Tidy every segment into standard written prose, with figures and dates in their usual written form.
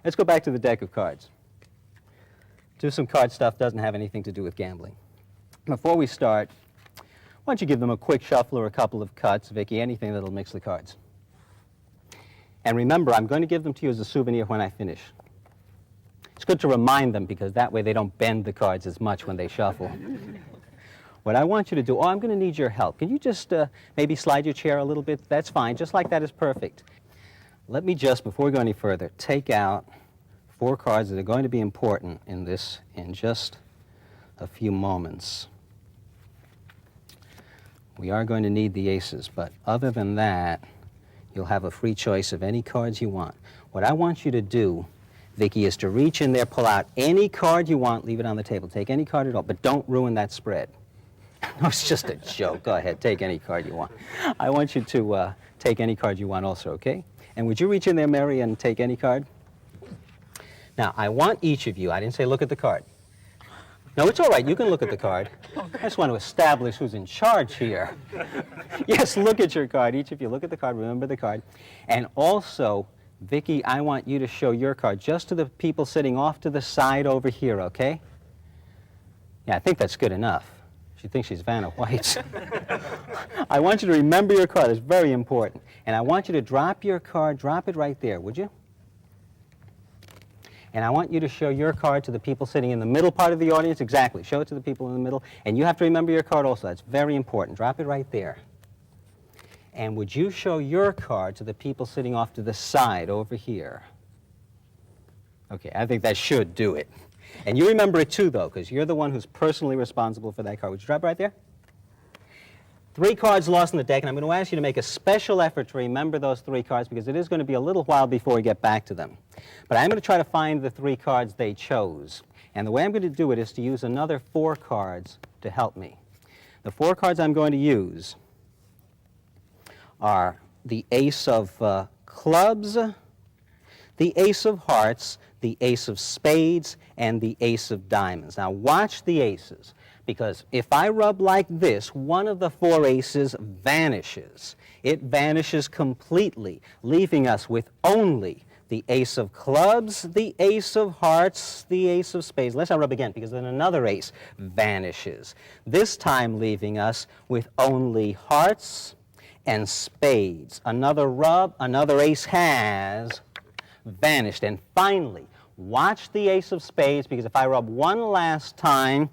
Let's go back to the deck of cards. Do some card stuff, doesn't have anything to do with gambling. Before we start, why don't you give them a quick shuffle or a couple of cuts, Vicki, anything that'll mix the cards. And remember, I'm going to give them to you as a souvenir when I finish. It's good to remind them because that way they don't bend the cards as much when they shuffle. What I want you to do, I'm going to need your help. Can you just maybe slide your chair a little bit? That's fine. Just like that is perfect. Let me just, before we go any further, take out 4 cards that are going to be important in this in just a few moments. We are going to need the aces, but other than that, you'll have a free choice of any cards you want. What I want you to do, Vicki, is to reach in there, pull out any card you want, leave it on the table. Take any card at all, but don't ruin that spread. No, it's just a joke. Go ahead, take any card you want. I want you to take any card you want also, okay? And would you reach in there, Mary, and take any card? Now, I want each of you, I didn't say look at the card. No, it's all right, you can look at the card. I just want to establish who's in charge here. Yes, look at your card. Each of you look at the card, remember the card. And also, Vicki, I want you to show your card just to the people sitting off to the side over here, okay? Yeah, I think that's good enough. She thinks she's Vanna White. I want you to remember your card. It's very important. And I want you to drop your card, drop it right there, would you? And I want you to show your card to the people sitting in the middle part of the audience. Exactly. Show it to the people in the middle. And you have to remember your card also. That's very important. Drop it right there. And would you show your card to the people sitting off to the side over here? Okay, I think that should do it. And you remember it too, though, because you're the one who's personally responsible for that card. Would you drop it right there? 3 cards lost in the deck, and I'm going to ask you to make a special effort to remember those 3 cards because it is going to be a little while before we get back to them. But I'm going to try to find the 3 cards they chose. And the way I'm going to do it is to use another 4 cards to help me. The 4 cards I'm going to use are the Ace of Clubs, the Ace of Hearts, the Ace of Spades, and the Ace of Diamonds. Now watch the aces, because if I rub like this, one of the 4 aces vanishes. It vanishes completely, leaving us with only the Ace of Clubs, the Ace of Hearts, the Ace of Spades. Let's not rub again, because then another ace vanishes. This time leaving us with only Hearts and Spades. Another rub, another ace has vanished. And finally, watch the Ace of Spades, because if I rub one last time,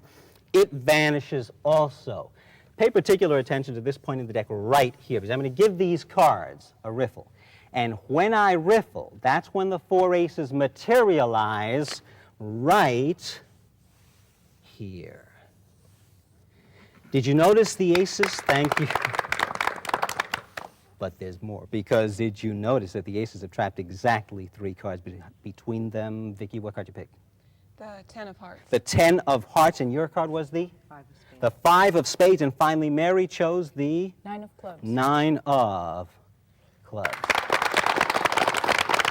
it vanishes also. Pay particular attention to this point in the deck right here, because I'm going to give these cards a riffle. And when I riffle, that's when the 4 aces materialize right here. Did you notice the aces? Thank you. But there's more, because did you notice that the aces have trapped exactly 3 cards between them? Vicki, what card you picked? The 10 of Hearts. The 10 of Hearts, and your card was the? 5 of Spades. The 5 of Spades, and finally Mary chose the? 9 of Clubs. 9 of Clubs.